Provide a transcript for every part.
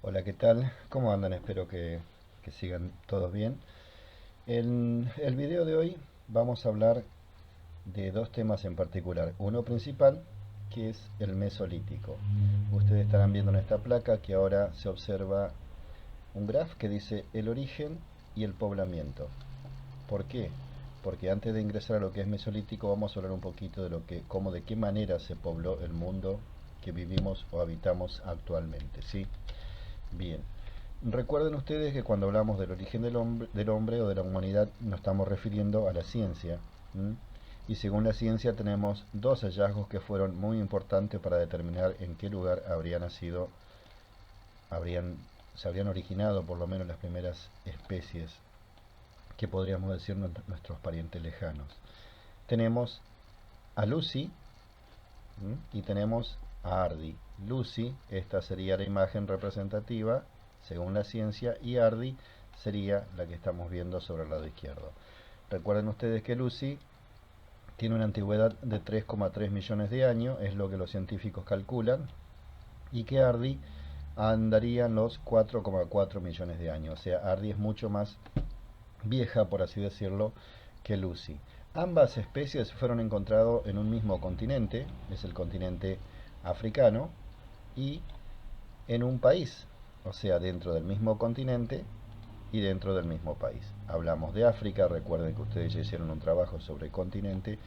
Hola, ¿qué tal? ¿Cómo andan? Espero que sigan todos bien. En el video de hoy vamos a hablar de dos temas en particular. Uno principal, que es el Mesolítico. Ustedes estarán viendo en esta placa que ahora se observa un graph que dice el origen y el poblamiento. ¿Por qué? Porque antes de ingresar a lo que es Mesolítico vamos a hablar un poquito de de qué manera se pobló el mundo que vivimos o habitamos actualmente, ¿sí? Bien, recuerden ustedes que cuando hablamos del origen del hombre o de la humanidad nos estamos refiriendo a la ciencia. ¿M? Y según la ciencia tenemos dos hallazgos que fueron muy importantes para determinar en qué lugar habrían nacido, habrían, se habrían originado por lo menos las primeras especies que podríamos decir nuestros parientes lejanos. Tenemos a Lucy, y tenemos a Ardi. Lucy, esta sería la imagen representativa según la ciencia, y Ardi sería la que estamos viendo sobre el lado izquierdo. Recuerden ustedes que Lucy tiene una antigüedad de 3,3 millones de años, es lo que los científicos calculan, y que Ardi andaría en los 4,4 millones de años. O sea, Ardi es mucho más vieja, por así decirlo, que Lucy. Ambas especies fueron encontradas en un mismo continente, es el continente africano, y en un país, o sea, dentro del mismo continente y dentro del mismo país. Hablamos de África, recuerden que ustedes ya hicieron un trabajo sobre el continente,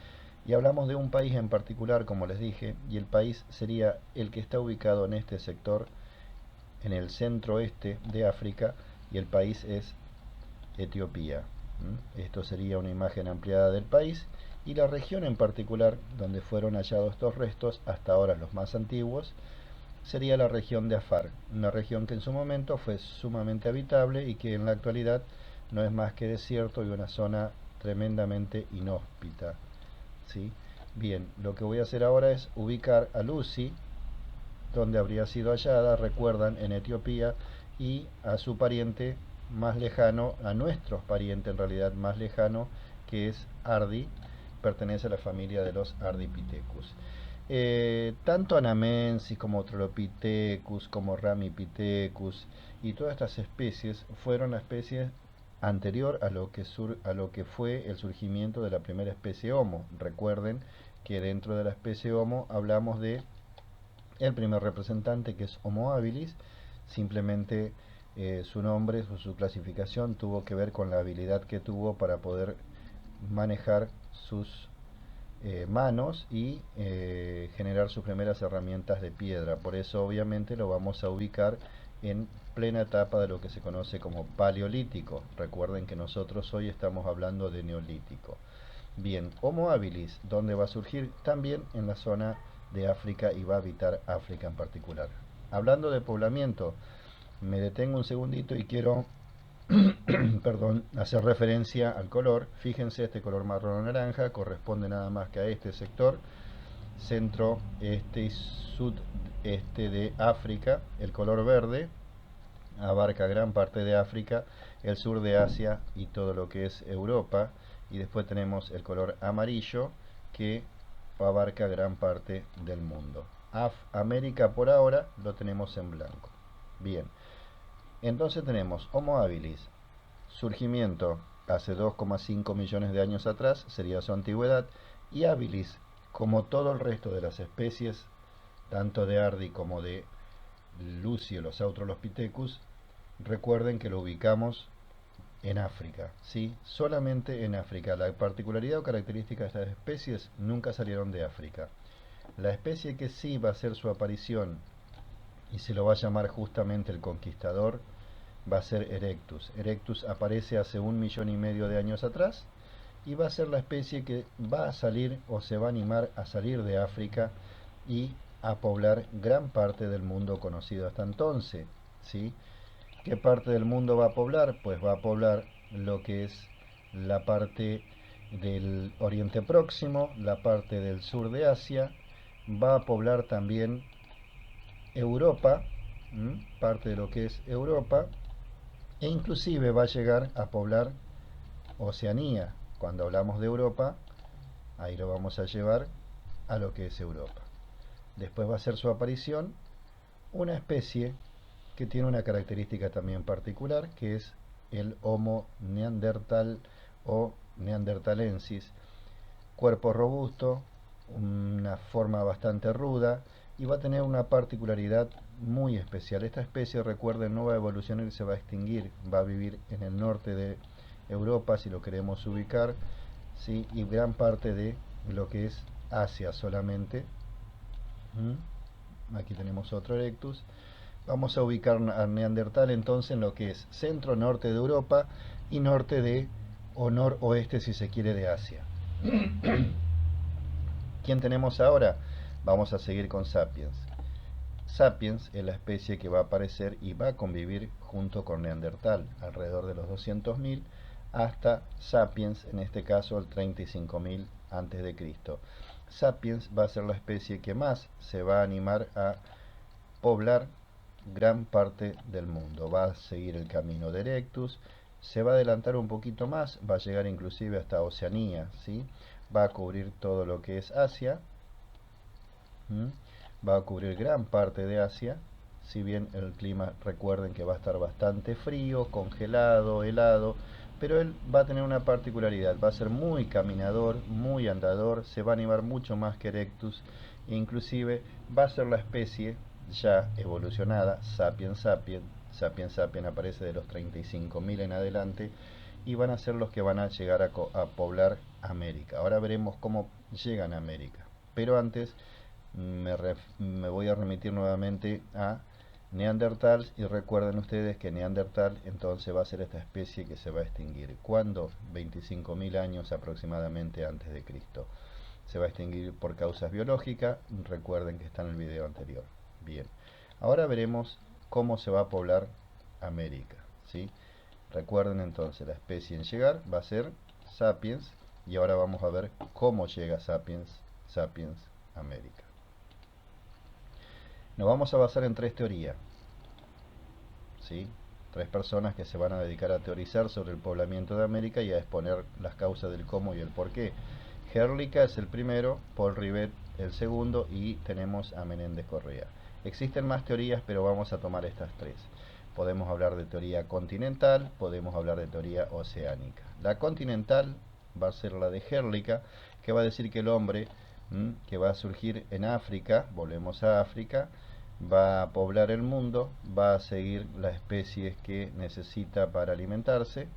y hablamos de un país en particular, como les dije, y el país sería el que está ubicado en este sector, en el centro oeste de África, y el país es Etiopía. Esto sería una imagen ampliada del país y la región en particular donde fueron hallados estos restos, hasta ahora los más antiguos, sería la región de Afar, una región que en su momento fue sumamente habitable y que en la actualidad no es más que desierto y una zona tremendamente inhóspita. ¿Sí? Bien, lo que voy a hacer ahora es ubicar a Lucy, donde habría sido hallada, recuerdan, en Etiopía, y a su pariente más lejano, a nuestros parientes en realidad más lejano, que es Ardi, pertenece a la familia de los Ardipithecus. Tanto Anamensis como Trilopithecus, como Ramipithecus y todas estas especies fueron especies anterior a lo que fue el surgimiento de la primera especie Homo. Recuerden que dentro de la especie Homo hablamos de el primer representante, que es Homo habilis. Simplemente su nombre o su clasificación tuvo que ver con la habilidad que tuvo para poder manejar sus manos y generar sus primeras herramientas de piedra. Por eso obviamente lo vamos a ubicar en plena etapa de lo que se conoce como paleolítico. Recuerden que nosotros hoy estamos hablando de neolítico. Bien, Homo habilis, ¿dónde va a surgir? También en la zona de África, y va a habitar África en particular. Hablando de poblamiento, me detengo un segundito y quiero perdón, hacer referencia al color. Fíjense, este color marrón o naranja corresponde nada más que a este sector, centro, este y sudeste de África. El color verde abarca gran parte de África, el sur de Asia y todo lo que es Europa. Y después tenemos el color amarillo, que abarca gran parte del mundo. América por ahora lo tenemos en blanco. Bien, entonces tenemos Homo habilis, surgimiento hace 2,5 millones de años atrás, sería su antigüedad, y habilis, como todo el resto de las especies, tanto de Ardi como de Lucio, los Australopithecus, recuerden que lo ubicamos en África, ¿sí? Solamente en África. La particularidad o característica de estas especies nunca salieron de África. La especie que sí va a hacer su aparición, y se lo va a llamar justamente el conquistador, va a ser Erectus. Erectus aparece hace 1,5 millones de años atrás y va a ser la especie que va a salir o se va a animar a salir de África y a poblar gran parte del mundo conocido hasta entonces, ¿sí? ¿Qué parte del mundo va a poblar? Pues va a poblar lo que es la parte del Oriente Próximo, la parte del sur de Asia, va a poblar también Europa, parte de lo que es Europa, e inclusive va a llegar a poblar Oceanía. Cuando hablamos de Europa, ahí lo vamos a llevar a lo que es Europa. Después va a ser su aparición una especie que tiene una característica también particular, que es el Homo neandertal o neandertalensis, cuerpo robusto, una forma bastante ruda, y va a tener una particularidad muy especial. Esta especie, recuerden, no va a evolucionar y se va a extinguir, va a vivir en el norte de Europa, si lo queremos ubicar, ¿sí? Y gran parte de lo que es Asia solamente. Aquí tenemos otro Erectus. Vamos a ubicar a Neandertal entonces en lo que es centro-norte de Europa y norte de, o noroeste si se quiere, de Asia. ¿Quién tenemos ahora? Vamos a seguir con Sapiens. Sapiens es la especie que va a aparecer y va a convivir junto con Neandertal alrededor de los 200.000 hasta Sapiens, en este caso el 35.000 antes de Cristo. Sapiens va a ser la especie que más se va a animar a poblar gran parte del mundo. Va a seguir el camino de Erectus, se va a adelantar un poquito más, va a llegar inclusive hasta Oceanía, ¿sí? Va a cubrir todo lo que es Asia, va a cubrir gran parte de Asia, si bien el clima, recuerden que va a estar bastante frío, congelado, helado, pero él va a tener una particularidad, va a ser muy caminador, muy andador, se va a animar mucho más que Erectus, e inclusive va a ser la especie ya evolucionada, Sapiens sapiens. Sapiens sapiens aparece de los 35.000 en adelante, y van a ser los que van a llegar a poblar América. Ahora veremos cómo llegan a América, pero antes me voy a remitir nuevamente a Neandertal, y recuerden ustedes que Neandertal entonces va a ser esta especie que se va a extinguir. ¿Cuándo? 25.000 años aproximadamente antes de Cristo. Se va a extinguir por causas biológicas, recuerden que está en el video anterior. Bien, ahora veremos cómo se va a poblar América, ¿sí? Recuerden entonces, la especie en llegar va a ser Sapiens, y ahora vamos a ver cómo llega Sapiens a América. Nos vamos a basar en tres teorías, ¿sí? Tres personas que se van a dedicar a teorizar sobre el poblamiento de América y a exponer las causas del cómo y el por qué. Herlica es el primero, Paul Rivet el segundo, y tenemos a Menéndez Correa. Existen más teorías, pero vamos a tomar estas tres. Podemos hablar de teoría continental, podemos hablar de teoría oceánica. La continental va a ser la de Herlica, que va a decir que el hombre que va a surgir en África, volvemos a África, va a poblar el mundo, va a seguir las especies que necesita para alimentarse,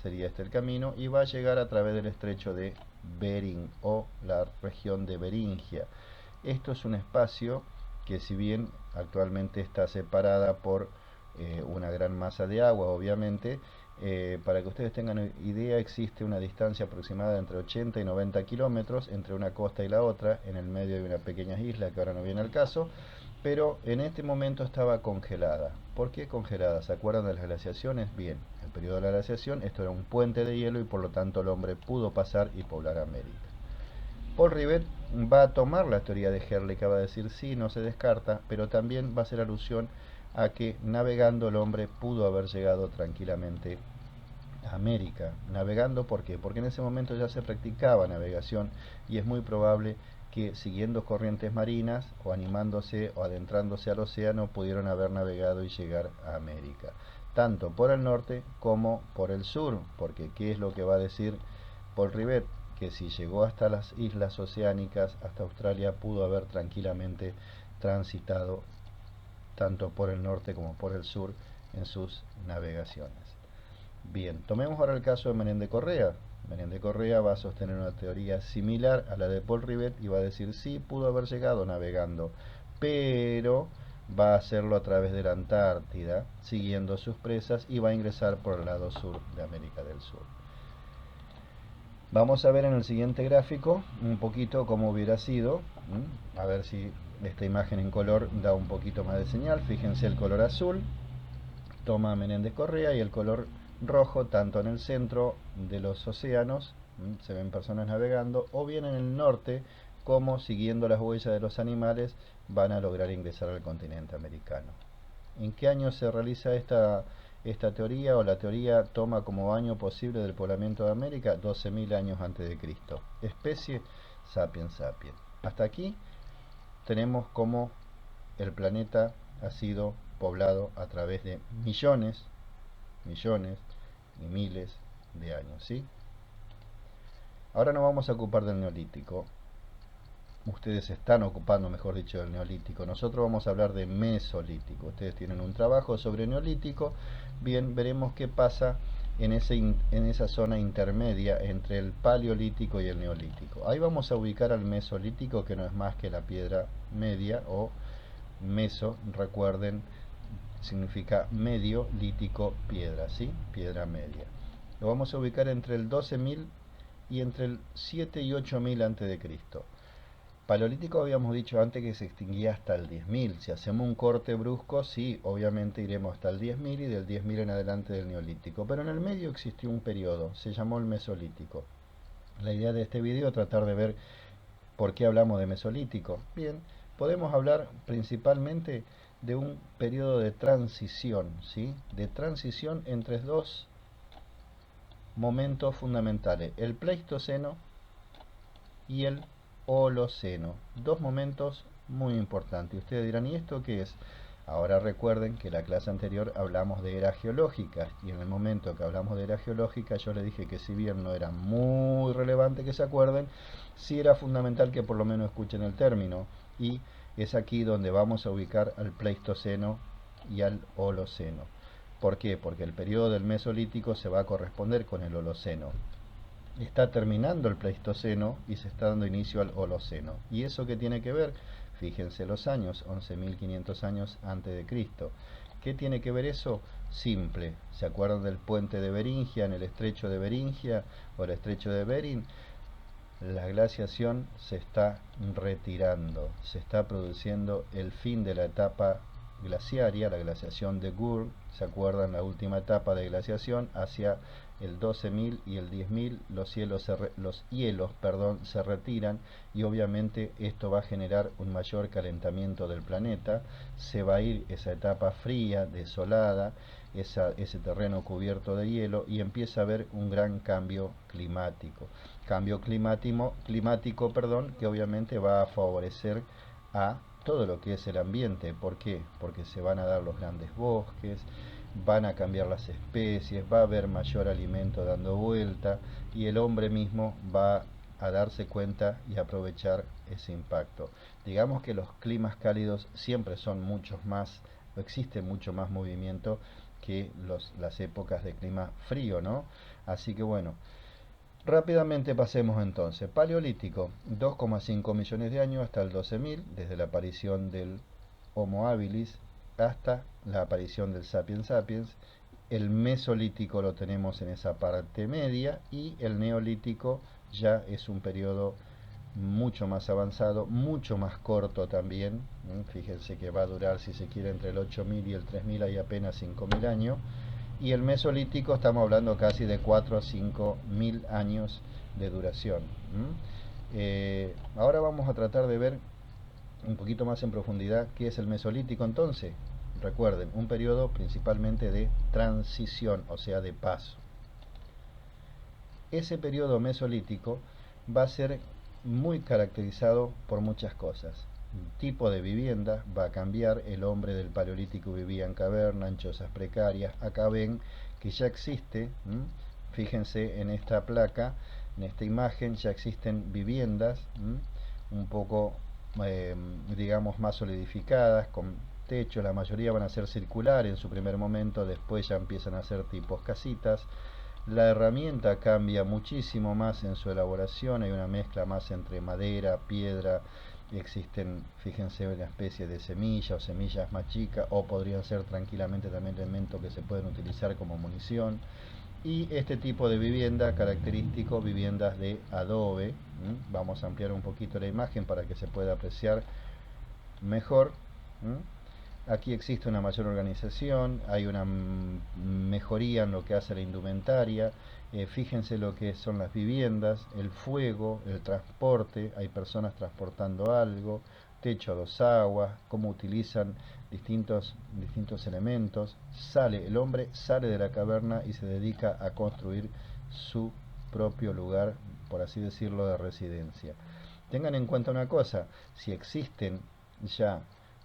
sería este el camino, y va a llegar a través del estrecho de Bering o la región de Beringia. Esto es un espacio que, si bien actualmente está separada por una gran masa de agua, obviamente, para que ustedes tengan idea, existe una distancia aproximada entre 80 y 90 kilómetros entre una costa y la otra. En el medio hay una pequeña isla que ahora no viene al caso, pero en este momento estaba congelada. ¿Por qué congelada? ¿Se acuerdan de las glaciaciones? Bien, el periodo de la glaciación, esto era un puente de hielo y por lo tanto el hombre pudo pasar y poblar América. Paul Rivet va a tomar la teoría de Herlica, va a decir sí, no se descarta, pero también va a hacer alusión a que navegando el hombre pudo haber llegado tranquilamente a América. Navegando, ¿por qué? Porque en ese momento ya se practicaba navegación, y es muy probable que siguiendo corrientes marinas o animándose o adentrándose al océano pudieron haber navegado y llegar a América, tanto por el norte como por el sur, porque ¿qué es lo que va a decir Paul Rivet? Que si llegó hasta las islas oceánicas, hasta Australia, pudo haber tranquilamente transitado tanto por el norte como por el sur en sus navegaciones. Bien, tomemos ahora el caso de Menéndez Correa. Menéndez Correa va a sostener una teoría similar a la de Paul Rivet y va a decir sí, pudo haber llegado navegando, pero va a hacerlo a través de la Antártida, siguiendo sus presas, y va a ingresar por el lado sur de América del Sur. Vamos a ver en el siguiente gráfico un poquito cómo hubiera sido, a ver si esta imagen en color da un poquito más de señal. Fíjense el color azul, toma Menéndez Correa, y el color rojo, tanto en el centro de los océanos, se ven personas navegando, o bien en el norte, como siguiendo las huellas de los animales van a lograr ingresar al continente americano. ¿En qué año se realiza esta teoría, o la teoría toma como año posible del poblamiento de América? 12.000 años antes de Cristo. Especie Sapiens sapiens. Hasta aquí tenemos cómo el planeta ha sido poblado a través de millones y miles de años, ¿sí? Ahora nos vamos a ocupar del Neolítico. Ustedes se están ocupando, mejor dicho, del Neolítico. Nosotros vamos a hablar de Mesolítico. Ustedes tienen un trabajo sobre Neolítico. Bien, veremos qué pasa en esa zona intermedia entre el Paleolítico y el Neolítico. Ahí vamos a ubicar al Mesolítico, que no es más que la piedra media, o meso, recuerden, significa medio, lítico, piedra, ¿sí? Piedra media. Lo vamos a ubicar entre el 12.000 y entre el 7 y 8.000 antes de Cristo. Paleolítico habíamos dicho antes que se extinguía hasta el 10.000. Si hacemos un corte brusco, sí, obviamente iremos hasta el 10.000 y del 10.000 en adelante del Neolítico. Pero en el medio existió un periodo, se llamó el Mesolítico. La idea de este video es tratar de ver por qué hablamos de Mesolítico. Bien, podemos hablar principalmente de un periodo de transición, ¿sí? De transición entre dos momentos fundamentales, el Pleistoceno y el Holoceno, dos momentos muy importantes. Ustedes dirán, ¿y esto qué es? Ahora recuerden que la clase anterior hablamos de eras geológicas, y en el momento que hablamos de eras geológicas yo les dije que si bien no era muy relevante que se acuerden, sí era fundamental que por lo menos escuchen el término, y es aquí donde vamos a ubicar al Pleistoceno y al Holoceno. ¿Por qué? Porque el periodo del Mesolítico se va a corresponder con el Holoceno. Está terminando el Pleistoceno y se está dando inicio al Holoceno. ¿Y eso qué tiene que ver? Fíjense los años, 11.500 años antes de Cristo. ¿Qué tiene que ver eso? Simple. ¿Se acuerdan del puente de Beringia, en el estrecho de Beringia o el estrecho de Bering? La glaciación se está retirando, se está produciendo el fin de la etapa glaciaria, la glaciación de Gould. ¿Se acuerdan la última etapa de glaciación? Hacia el 12.000 y el 10.000 los hielos se retiran, y obviamente esto va a generar un mayor calentamiento del planeta. Se va a ir esa etapa fría, desolada, ese terreno cubierto de hielo, y empieza a haber un gran cambio climático. Cambio climático, que obviamente va a favorecer a todo lo que es el ambiente. ¿Por qué? Porque se van a dar los grandes bosques, van a cambiar las especies, va a haber mayor alimento dando vuelta, y el hombre mismo va a darse cuenta y aprovechar ese impacto. Digamos que los climas cálidos siempre son muchos más, existe mucho más movimiento que las épocas de clima frío, ¿no? Así que bueno, rápidamente pasemos entonces. Paleolítico, 2,5 millones de años hasta el 12.000, desde la aparición del Homo habilis hasta la aparición del Sapiens sapiens. El Mesolítico lo tenemos en esa parte media, y el Neolítico ya es un periodo mucho más avanzado, mucho más corto también. Fíjense que va a durar, si se quiere, entre el 8.000 y el 3.000, hay apenas 5.000 años. Y el Mesolítico estamos hablando casi de 4 a 5.000 años de duración. Ahora vamos a tratar de ver un poquito más en profundidad qué es el Mesolítico entonces. Recuerden, un periodo principalmente de transición, o sea, de paso. Ese periodo mesolítico va a ser muy caracterizado por muchas cosas. El tipo de vivienda va a cambiar. El hombre del Paleolítico vivía en cavernas, en chozas precarias. Acá ven que ya existe, fíjense en esta placa, en esta imagen, ya existen viviendas un poco, digamos, más solidificadas, con techo. La mayoría van a ser circulares en su primer momento, después ya empiezan a ser tipos casitas. La herramienta cambia muchísimo más en su elaboración, hay una mezcla más entre madera, piedra, existen, fíjense, una especie de semilla o semillas más chicas, o podrían ser tranquilamente también elementos que se pueden utilizar como munición. Y este tipo de vivienda característico, viviendas de adobe. Vamos a ampliar un poquito la imagen para que se pueda apreciar mejor. Aquí existe una mayor organización, hay una mejoría en lo que hace la indumentaria. Fíjense lo que son las viviendas, el fuego, el transporte, hay personas transportando algo, techo a dos aguas, cómo utilizan distintos elementos. El hombre sale de la caverna y se dedica a construir su propio lugar, por así decirlo, de residencia. Tengan en cuenta una cosa: si existen ya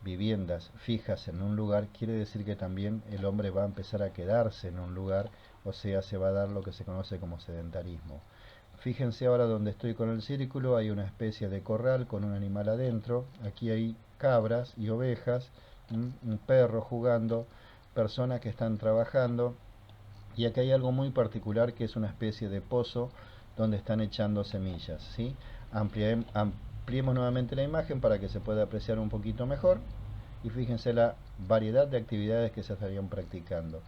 viviendas fijas en un lugar, quiere decir que también el hombre va a empezar a quedarse en un lugar, o sea, se va a dar lo que se conoce como sedentarismo. Fíjense ahora donde estoy con el círculo, hay una especie de corral con un animal adentro, aquí hay cabras y ovejas, un perro jugando, personas que están trabajando, y aquí hay algo muy particular que es una especie de pozo donde están echando semillas, ¿sí? Ampliemos nuevamente la imagen para que se pueda apreciar un poquito mejor y fíjense la variedad de actividades que se estarían practicando.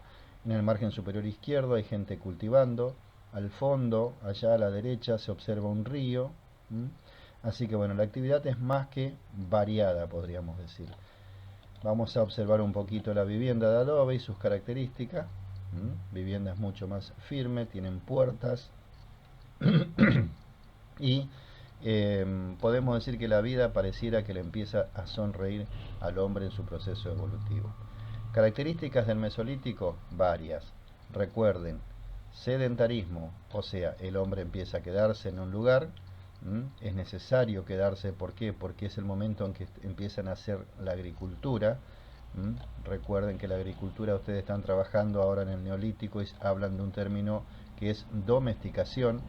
En el margen superior izquierdo hay gente cultivando, al fondo, allá a la derecha, se observa un río, ¿m? Así que bueno, la actividad es más que variada, podríamos decir. Vamos a observar un poquito la vivienda de adobe y sus características. Vivienda es mucho más firme, tienen puertas y podemos decir que la vida pareciera que le empieza a sonreír al hombre en su proceso evolutivo. Características del Mesolítico, varias. Recuerden, sedentarismo, o sea, el hombre empieza a quedarse en un lugar. Es necesario quedarse, ¿por qué? Porque es el momento en que empiezan a hacer la agricultura. Recuerden que la agricultura, ustedes están trabajando ahora en el Neolítico y hablan de un término que es domesticación,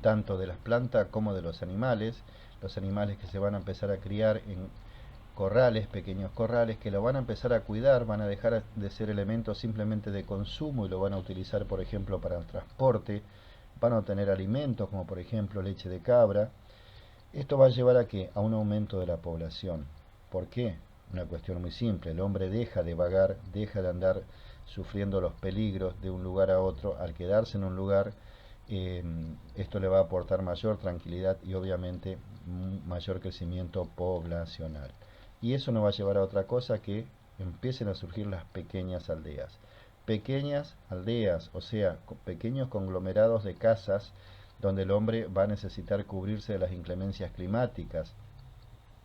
tanto de las plantas como de los animales que se van a empezar a criar en corrales, pequeños corrales, que lo van a empezar a cuidar, van a dejar de ser elementos simplemente de consumo y lo van a utilizar, por ejemplo, para el transporte, van a obtener alimentos como por ejemplo leche de cabra. Esto va a llevar a qué? A un aumento de la población. ¿Por qué? Una cuestión muy simple, el hombre deja de vagar, deja de andar sufriendo los peligros de un lugar a otro. Al quedarse en un lugar, esto le va a aportar mayor tranquilidad y obviamente mayor crecimiento poblacional. Y eso nos va a llevar a otra cosa, que empiecen a surgir las pequeñas aldeas. Pequeñas aldeas, o sea, pequeños conglomerados de casas donde el hombre va a necesitar cubrirse de las inclemencias climáticas,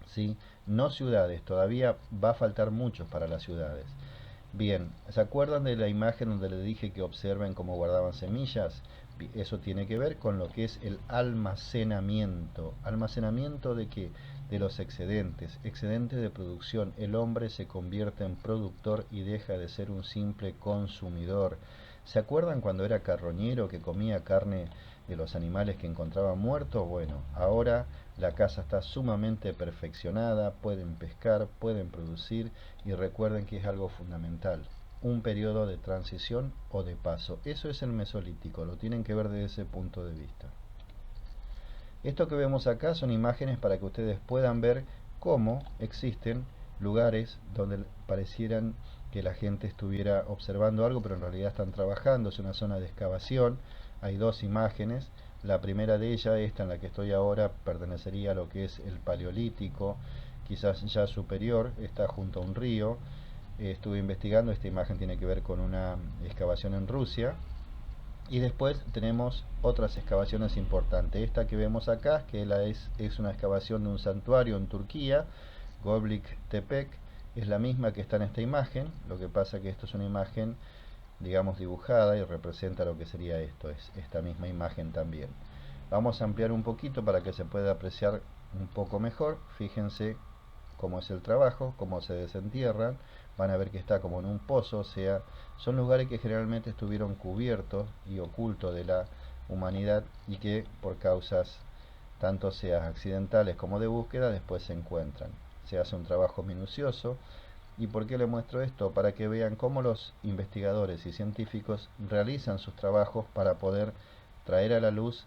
¿sí? No ciudades, todavía va a faltar muchos para las ciudades. Bien, ¿se acuerdan de la imagen donde les dije que observen cómo guardaban semillas? Eso tiene que ver con lo que es el almacenamiento. ¿Almacenamiento de qué? De los excedentes. Excedentes de producción. El hombre se convierte en productor y deja de ser un simple consumidor. ¿Se acuerdan cuando era carroñero que comía carne de los animales que encontraba muertos? Bueno, ahora la caza está sumamente perfeccionada, pueden pescar, pueden producir, y recuerden que es algo fundamental, un periodo de transición o de paso. Eso es el Mesolítico, lo tienen que ver desde ese punto de vista. Esto que vemos acá son imágenes para que ustedes puedan ver cómo existen lugares donde parecieran que la gente estuviera observando algo, pero en realidad están trabajando. Es una zona de excavación. Hay dos imágenes. La primera de ellas, esta en la que estoy ahora, pertenecería a lo que es el Paleolítico, quizás ya superior, está junto a un río. Estuve investigando, esta imagen tiene que ver con una excavación en Rusia. Y después tenemos otras excavaciones importantes. Esta que vemos acá, que es una excavación de un santuario en Turquía, Göbekli Tepe, es la misma que está en esta imagen. Lo que pasa que esto es una imagen, digamos, dibujada y representa lo que sería esto, es esta misma imagen también. Vamos a ampliar un poquito para que se pueda apreciar un poco mejor. Fíjense cómo es el trabajo, cómo se desentierran. Van a ver que está como en un pozo, o sea, son lugares que generalmente estuvieron cubiertos y ocultos de la humanidad y que por causas tanto sea accidentales como de búsqueda después se encuentran. Se hace un trabajo minucioso. ¿Y por qué le muestro esto? Para que vean cómo los investigadores y científicos realizan sus trabajos para poder traer a la luz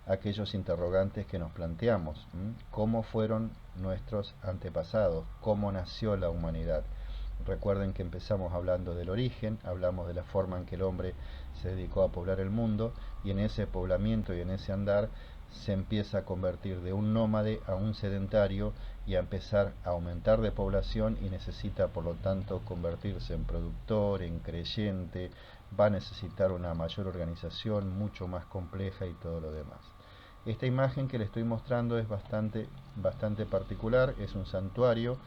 aquellos interrogantes que nos planteamos. ¿Cómo fueron nuestros antepasados? ¿Cómo nació la humanidad? Recuerden que empezamos hablando del origen, hablamos de la forma en que el hombre se dedicó a poblar el mundo, y en ese poblamiento y en ese andar se empieza a convertir de un nómade a un sedentario y a empezar a aumentar de población, y necesita por lo tanto convertirse en productor, en creyente, va a necesitar una mayor organización mucho más compleja y todo lo demás. Esta imagen que le estoy mostrando es bastante particular, es un santuario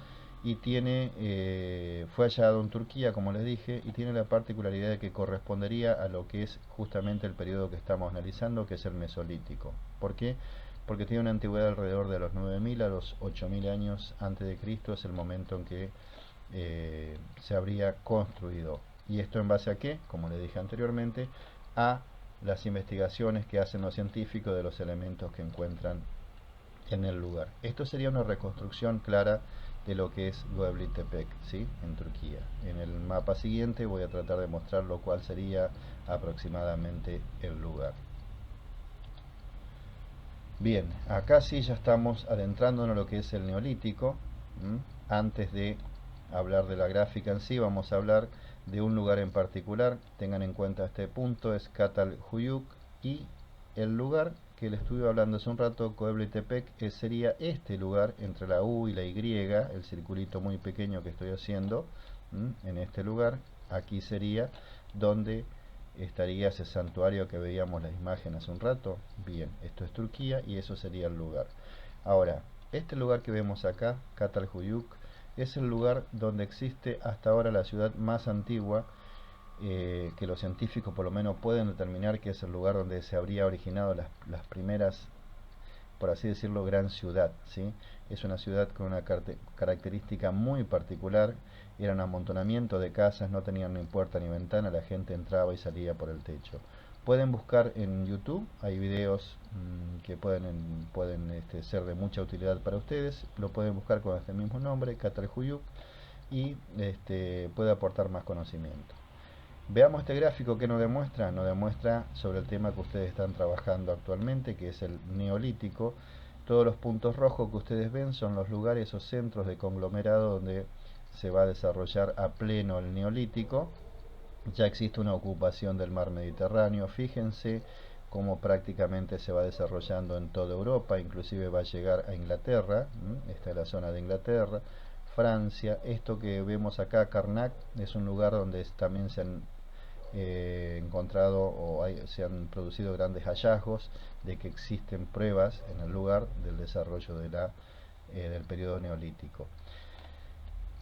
y fue hallado en Turquía, como les dije, y tiene la particularidad de que correspondería a lo que es justamente el periodo que estamos analizando, que es el Mesolítico. ¿Por qué? Porque tiene una antigüedad alrededor de los 9000 a los 8000 años antes de Cristo, es el momento en que se habría construido. ¿Y esto en base a qué? Como le dije anteriormente, a las investigaciones que hacen los científicos de los elementos que encuentran en el lugar. Esto sería una reconstrucción clara de lo que es Göbekli Tepe, ¿sí? En Turquía. En el mapa siguiente voy a tratar de mostrar lo cual sería aproximadamente el lugar. Bien, acá sí ya estamos adentrándonos en lo que es el Neolítico. Antes de hablar de la gráfica en sí, vamos a hablar de un lugar en particular. Tengan en cuenta este punto, es Catalhuyuk, y el lugar que les estuve hablando hace un rato, Göbekli Tepe, sería este lugar entre la U y la Y, el circulito muy pequeño que estoy haciendo. En este lugar, aquí sería donde estaría ese santuario que veíamos la imagen hace un rato. Bien, esto es Turquía y eso sería el lugar. Ahora, este lugar que vemos acá, Catalhuyuk, es el lugar donde existe hasta ahora la ciudad más antigua, que los científicos por lo menos pueden determinar que es el lugar donde se habría originado las primeras, por así decirlo, gran ciudad, ¿sí? Es una ciudad con una característica muy particular. Era un amontonamiento de casas, no tenían ni puerta ni ventana, la gente entraba y salía por el techo. Pueden buscar en YouTube, hay videos que pueden ser de mucha utilidad para ustedes. Lo pueden buscar con este mismo nombre, Catalhuyuk, y puede aportar más conocimiento. Veamos este gráfico que nos demuestra. Nos demuestra sobre el tema que ustedes están trabajando actualmente, que es el Neolítico. Todos los puntos rojos que ustedes ven son los lugares o centros de conglomerado donde se va a desarrollar a pleno el Neolítico. Ya existe una ocupación del mar Mediterráneo. Fíjense cómo prácticamente se va desarrollando en toda Europa, inclusive va a llegar a Inglaterra. Esta es la zona de Inglaterra, Francia. Esto que vemos acá, Karnak, es un lugar donde también se han encontrado se han producido grandes hallazgos de que existen pruebas en el lugar del desarrollo del periodo neolítico.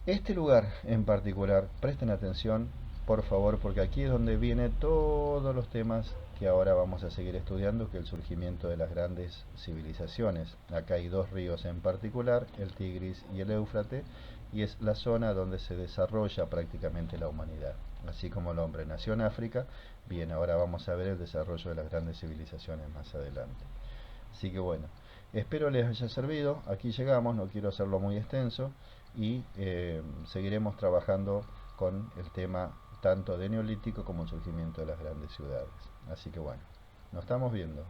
Este lugar en particular, presten atención por favor, porque aquí es donde vienen todos los temas que ahora vamos a seguir estudiando, que es el surgimiento de las grandes civilizaciones. Acá hay dos ríos en particular, el Tigris y el Éufrates, y es la zona donde se desarrolla prácticamente la humanidad. Así como el hombre nació en África, bien, ahora vamos a ver el desarrollo de las grandes civilizaciones más adelante. Así que bueno, espero les haya servido. Aquí llegamos, no quiero hacerlo muy extenso, y seguiremos trabajando con el tema tanto de Neolítico como el surgimiento de las grandes ciudades. Así que bueno, nos estamos viendo.